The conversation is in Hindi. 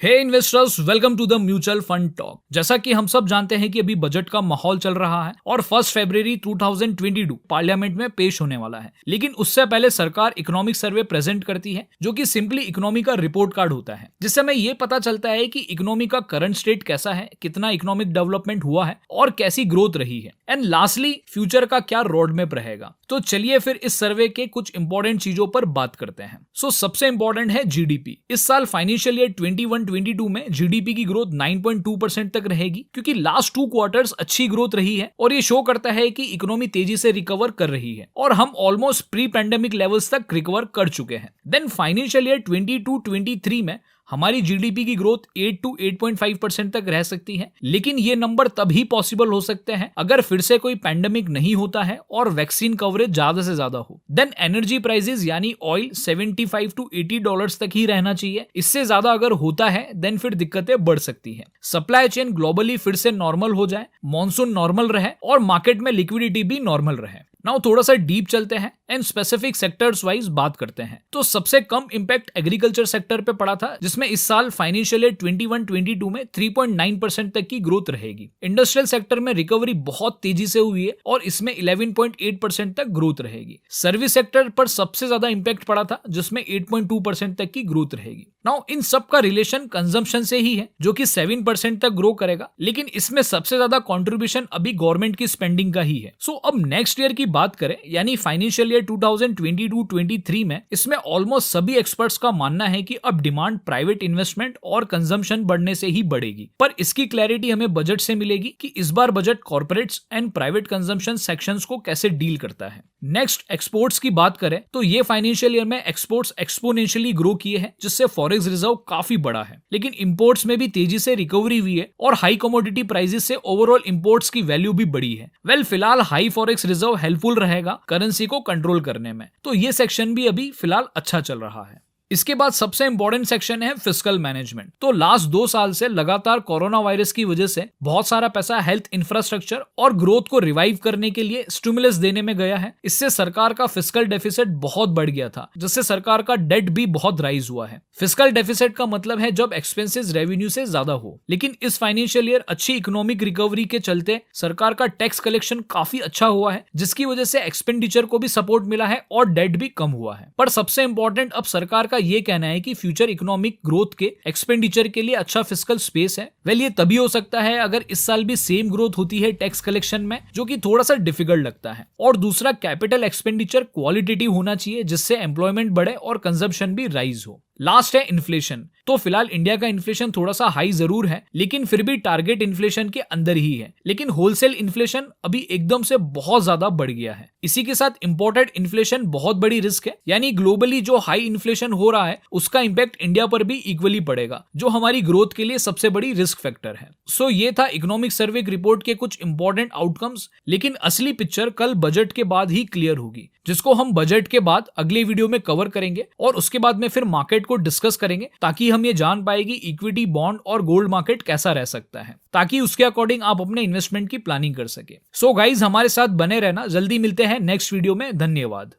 Hey investors, welcome to the mutual fund talk. जैसा कि हम सब जानते हैं कि अभी बजट का माहौल चल रहा है और 1 फरवरी 2022 पार्लियामेंट में पेश होने वाला है। लेकिन उससे पहले सरकार इकोनॉमिक सर्वे प्रेजेंट करती है, जो कि सिंपली इकोनॉमी का रिपोर्ट कार्ड होता है, जिससे हमें ये पता चलता है कि इकोनॉमी का करंट स्टेट कैसा है, कितना इकोनॉमिक डेवलपमेंट हुआ है और कैसी ग्रोथ रही है, एंड लास्टली फ्यूचर का क्या रोड मैप रहेगा। तो चलिए फिर इस सर्वे के कुछ इंपॉर्टेंट चीजों पर बात करते हैं। सबसे इंपॉर्टेंट है जीडीपी। इस साल फाइनेंशियल ईयर 21-22 में जीडीपी की ग्रोथ 9.2% तक रहेगी, क्योंकि लास्ट 2 क्वार्टर्स अच्छी ग्रोथ रही है और ये शो करता है कि इकोनॉमी तेजी से रिकवर कर रही है और हम ऑलमोस्ट प्री पैंडेमिक लेवल्स तक रिकवर कर चुके हैं। देन फाइनेंशियल ईयर 22-23 में हमारी जीडीपी की ग्रोथ 8 to 8.5% तक रह सकती है, लेकिन ये नंबर तभी पॉसिबल हो सकते हैं अगर फिर से कोई पैंडेमिक नहीं होता है और वैक्सीन कवरेज ज्यादा से ज्यादा हो। देन एनर्जी प्राइसेस यानी ऑयल $75 to $80 तक ही रहना चाहिए। इससे ज्यादा अगर होता है देन फिर दिक्कतें बढ़ सकती है। सप्लाई चेन ग्लोबली फिर से नॉर्मल हो जाए, मॉनसून नॉर्मल रहे और मार्केट में लिक्विडिटी भी नॉर्मल रहे। नाउ थोड़ा सा डीप चलते हैं एंड स्पेसिफिक सेक्टर्स वाइज बात करते हैं। तो सबसे कम इंपैक्ट एग्रीकल्चर सेक्टर पे पड़ा था, जिसमें इस साल फाइनेंशियल ईयर 21-22 में 3.9% तक की ग्रोथ रहेगी। इंडस्ट्रियल सेक्टर में रिकवरी बहुत तेजी से हुई है और इसमें 11.8% तक ग्रोथ रहेगी। सर्विस सेक्टर पर सबसे ज्यादा इंपैक्ट पड़ा था, जिसमें 8.2% तक की ग्रोथ रहेगी। नाउ इन सब का रिलेशन कंजम्पशन से ही है, जो कि 7% तक ग्रो करेगा, लेकिन इसमें सबसे ज्यादा कॉन्ट्रीब्यूशन अभी गवर्नमेंट की स्पेंडिंग का ही है। अब नेक्स्ट ईयर की बात करें यानी फाइनेंशियल ईयर 2022-23 में इसमें ऑलमोस्ट सभी एक्सपर्ट्स का मानना है कि अब डिमांड प्राइवेट इन्वेस्टमेंट और कंजम्पशन बढ़ने से ही बढ़ेगी। पर इसकी क्लैरिटी हमें बजट से मिलेगी कि इस बार budget corporates and private consumption sections को कैसे डील करता है। नेक्स्ट एक्सपोर्ट्स की बात करें तो ये फाइनेंशियल ईयर में एक्सपोर्ट्स एक्सपोनेंशियली ग्रो किए हैं, जिससे फॉरेक्स रिजर्व काफी बड़ा है। लेकिन इंपोर्ट्स में भी तेजी से रिकवरी हुई है और हाई कमोडिटी प्राइसेस से ओवरऑल इंपोर्ट्स की वैल्यू भी बढ़ी है। फिलहाल हाई फॉरेक्स रिजर्व हेल्पफुल रहेगा करेंसी को कंट्रोल करने में, तो ये सेक्शन भी अभी फिलहाल अच्छा चल रहा है। इसके बाद सबसे इंपॉर्टेंट सेक्शन है फिस्कल मैनेजमेंट। तो लास्ट 2 साल से लगातार कोरोना वायरस की वजह से बहुत सारा पैसा हेल्थ इंफ्रास्ट्रक्चर और ग्रोथ को रिवाइव करने के लिए स्टिमुलस देने में गया है। इससे सरकार का फिस्कल डेफिसिट बहुत बढ़ गया था, जिससे सरकार का डेट भी बहुत राइज हुआ है। फिस्कल डेफिसिट का मतलब है जब एक्सपेंसेस रेवेन्यू से ज्यादा हो। लेकिन इस फाइनेंशियल ईयर अच्छी इकोनॉमिक रिकवरी के चलते सरकार का टैक्स कलेक्शन काफी अच्छा हुआ है, जिसकी वजह से एक्सपेंडिचर को भी सपोर्ट मिला है और डेट भी कम हुआ है। पर सबसे इंपॉर्टेंट अब सरकार का ये कहना है कि फ्यूचर इकोनॉमिक ग्रोथ के एक्सपेंडिचर के लिए अच्छा फिस्कल स्पेस है। ये तभी हो सकता है अगर इस साल भी सेम ग्रोथ होती है टैक्स कलेक्शन में, जो कि थोड़ा सा डिफिकल्ट लगता है। और दूसरा, कैपिटल एक्सपेंडिचर क्वालिटेटिव होना चाहिए, जिससे एम्प्लॉयमेंट बढ़े और कंजम्पशन भी राइज हो। लास्ट है इन्फ्लेशन। तो फिलहाल इंडिया का इन्फ्लेशन थोड़ा सा हाई जरूर है, लेकिन फिर भी टारगेट इन्फ्लेशन के अंदर ही है। लेकिन होलसेल इन्फ्लेशन अभी एकदम से बहुत ज्यादा बढ़ गया है। इसी के साथ इंपोर्टेड इन्फ्लेशन बहुत बड़ी रिस्क है, यानी ग्लोबली जो हाई इन्फ्लेशन हो रहा है उसका इंपैक्ट इंडिया पर भी इक्वली पड़ेगा, जो हमारी ग्रोथ के लिए सबसे बड़ी रिस्क फैक्टर है। ये था इकोनॉमिक सर्वे रिपोर्ट के कुछ इंपॉर्टेंट आउटकम्स, लेकिन असली पिक्चर कल बजट के बाद ही क्लियर होगी, जिसको हम बजट के बाद अगले वीडियो में कवर करेंगे और उसके बाद में फिर मार्केट को डिस्कस करेंगे, ताकि हम ये जान पाएगी इक्विटी, बॉन्ड और गोल्ड मार्केट कैसा रह सकता है, ताकि उसके अकॉर्डिंग आप अपने इन्वेस्टमेंट की प्लानिंग कर सके। गाइज, हमारे साथ बने रहना। जल्दी मिलते हैं नेक्स्ट वीडियो में। धन्यवाद।